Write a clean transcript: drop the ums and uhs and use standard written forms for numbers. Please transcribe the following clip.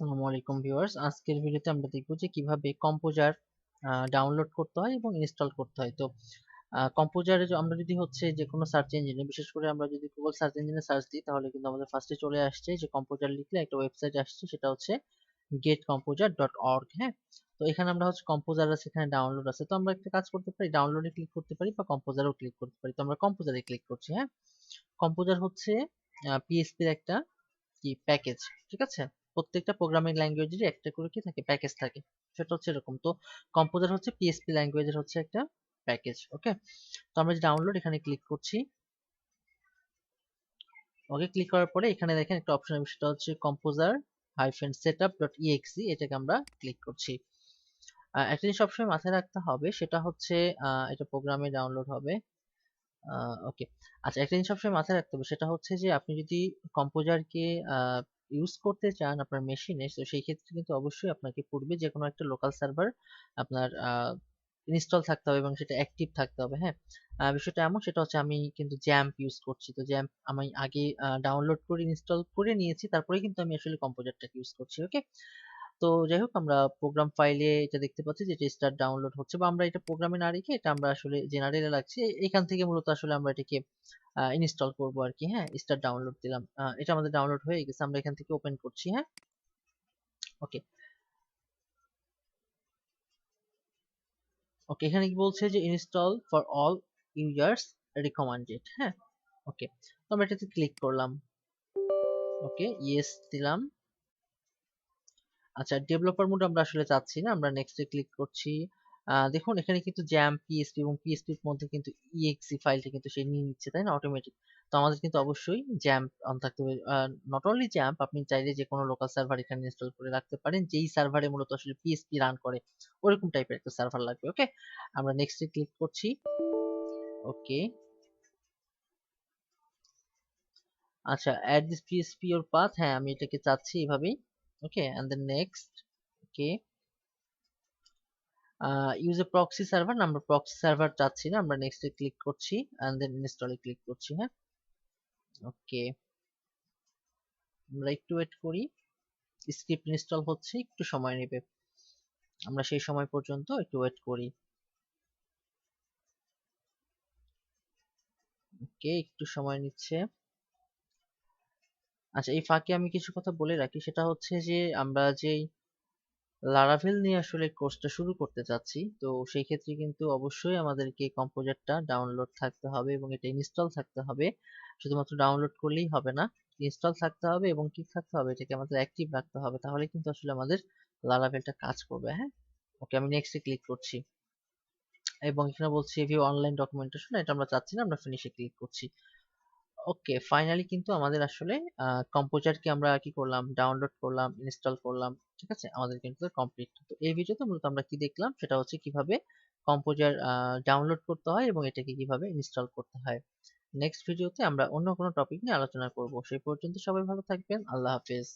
আসসালামু আলাইকুম ভিউয়ার্স, আজকের ভিডিওতে আমরা দেখব যে কিভাবে কম্পোজার ডাউনলোড করতে হয় এবং ইনস্টল করতে হয়। তো কম্পোজারে আমরা যদি হচ্ছে যে কোনো সার্চ ইঞ্জিনে, বিশেষ করে আমরা যদি গুগল সার্চ ইঞ্জিনে সার্চ দিই, তাহলে কিন্তু আমাদের ফার্স্টে চলে আসছে যে কম্পোজার লিখলে একটা ওয়েবসাইট আসছে, সেটা হচ্ছে getcomposer.org। হ্যাঁ, তো এখানে আমরা হচ্ছে কম্পোজার আছে, এখানে ডাউনলোড আছে। তো আমরা একটা কাজ করতে পারি, ডাউনলোডে ক্লিক করতে পারি বা কম্পোজারেও ক্লিক করতে পারি। তো আমরা কম্পোজারে ক্লিক করছি। হ্যাঁ, কম্পোজার হচ্ছে পিএইচপির একটা কি প্যাকেজ, ঠিক আছে? প্রত্যেকটা প্রোগ্রামিং ল্যাঙ্গুয়েজেরই একটা করে কি থাকে, প্যাকেজ থাকে। সেটা হচ্ছে এরকম। তো কম্পোজার হচ্ছে পিএইচপি ল্যাঙ্গুয়েজের হচ্ছে একটা প্যাকেজ। ওকে, তো আমরা যে ডাউনলোড এখানে ক্লিক করছি। ওকে, ক্লিক করার পরে এখানে দেখেন একটা অপশন আছে, সেটা হচ্ছে কম্পোজার -setup.exe। এটাকে আমরা ক্লিক করছি। একটা জিনিস সবসময় মাথায় রাখতে হবে, সেটা হচ্ছে এটা প্রোগ্রামে ডাউনলোড হবে। ওকে, আচ্ছা, একটা জিনিস সবসময় মাথায় রাখতে হবে, সেটা হচ্ছে যে আপনি যদি কম্পোজারকে ইউজ করতে চান আপনার মেশিনে, তো সেই ক্ষেত্রে কিন্তু অবশ্যই আপনাকে পূর্বে যে কোনো একটা লোকাল সার্ভার আপনার ইনস্টল থাকতে হবে এবং সেটা অ্যাক্টিভ থাকতে হবে। হ্যাঁ, বিষয়টা এমন, সেটা হচ্ছে আমি কিন্তু জ্যাম্প ইউজ করছি। তো জ্যাম্প আমি আগে ডাউনলোড করে ইনস্টল করে নিয়েছি, তারপরে কিন্তু আমি আসলে কম্পোজারটাকে ইউজ করছি। ওকে, তো যাই হোক, আমরা প্রোগ্রাম ফাইলে এটা দেখতে পাচ্ছি যে এটা স্টার্ট ডাউনলোড হচ্ছে, বা আমরা এটা প্রোগ্রামে না রেখে এটা আমরা আসলে জেনারেলে রাখছি। এখান থেকে মূলত আসলে আমরা এটাকে ইনস্টল করব আর কি। হ্যাঁ, স্টার্ট ডাউনলোড দিলাম, এটা আমাদের ডাউনলোড হয়ে গেছে। আমরা এখান থেকে ওপেন করছি। হ্যাঁ, ওকে ওকে, এখানে কি বলছে যে install for all users recommended. হ্যাঁ, ওকে, তো আমরা এটাতে ক্লিক করলাম। ওকে, ইয়েস দিলাম। আচ্ছা, ডেভেলপার মোড আমরা আসলে চাচ্ছি না, আমরা নেক্সটে ক্লিক করছি। দেখুন এখানে কিন্তু জ্যাম পিএসপি এবং পিএসপির মধ্যে কিন্তু ইএক্সি ফাইলটা কিন্তু সে নিয়ে নিচ্ছে, তাই না, অটোমেটিক। তো আমাদের কিন্তু অবশ্যই জ্যাম্প অন থাকতে হবে। নট অনলি জ্যাম্প, আপনি চাইলে যে কোনো লোকাল সার্ভার এখানে ইনস্টল করে রাখতে পারেন, যেই সার্ভারে মূলত আসলে পিএসপি রান করে ওরকম টাইপের একটা সার্ভার লাগবে। ওকে, আমরা নেক্সটে ক্লিক করছি। ওকে, আচ্ছা, add this PSP or path, হ্যাঁ আমি এটাকে চাচ্ছি এভাবেই। Okay, and then next. Okay, use a proxy server, আমরা প্রক্সি সার্ভার চাচ্ছি না, আমরা নেক্সট এ ক্লিক করছি এন্ড দেন ইনস্টলে ক্লিক করছি। হ্যাঁ, ওকে, আমরা একটু ওয়েট করি, স্ক্রিপ্ট ইনস্টল হচ্ছে, একটু সময় নেবে, আমরা সেই সময় পর্যন্ত একটু ওয়েট করি। ওকে, একটু সময় নিচ্ছে। আচ্ছা, এই ফাঁকে আমি কিছু কথা বলে রাখি, সেটা হচ্ছে যে আমরা যেই লারাভেল নিয়ে আসলে কোর্সটা শুরু করতে চাচ্ছি, তো সেই ক্ষেত্রে কিন্তু অবশ্যই আমাদেরকে কম্পোজারটা ডাউনলোড থাকতে হবে এবং এটা ইনস্টল থাকতে হবে। শুধুমাত্র ডাউনলোড করলেই হবে না, ইনস্টল থাকতে হবে এবং কি থাকতে হবে, এটাকে আমাদের অ্যাক্টিভ রাখতে হবে, তাহলে কিন্তু আসলে আমাদের লারাভেলটা কাজ করবে। হ্যাঁ, ওকে, আমি নেক্সটে ক্লিক করছি এবং এখানে বলছি ভিউ অনলাইন ডকুমেন্টেশন, এটা আমরা চাচ্ছি না, আমরা ফিনিশে ক্লিক করছি। ওকে, ফাইনালি কিন্তু আমাদের আসলে কম্পোজারকে আমরা কি করলাম, ডাউনলোড করলাম, ইনস্টল করলাম। ঠিক আছে, আমাদের কিন্তু কমপ্লিট। তো এই ভিডিওতে মূলত আমরা কি দেখলাম, সেটা হচ্ছে কিভাবে কম্পোজার ডাউনলোড করতে হয় এবং এটাকে কিভাবে ইনস্টল করতে হয়। নেক্সট ভিডিওতে আমরা অন্য কোনো টপিক নিয়ে আলোচনা করব। সেই পর্যন্ত সবাই ভালো থাকবেন। আল্লাহ হাফেজ।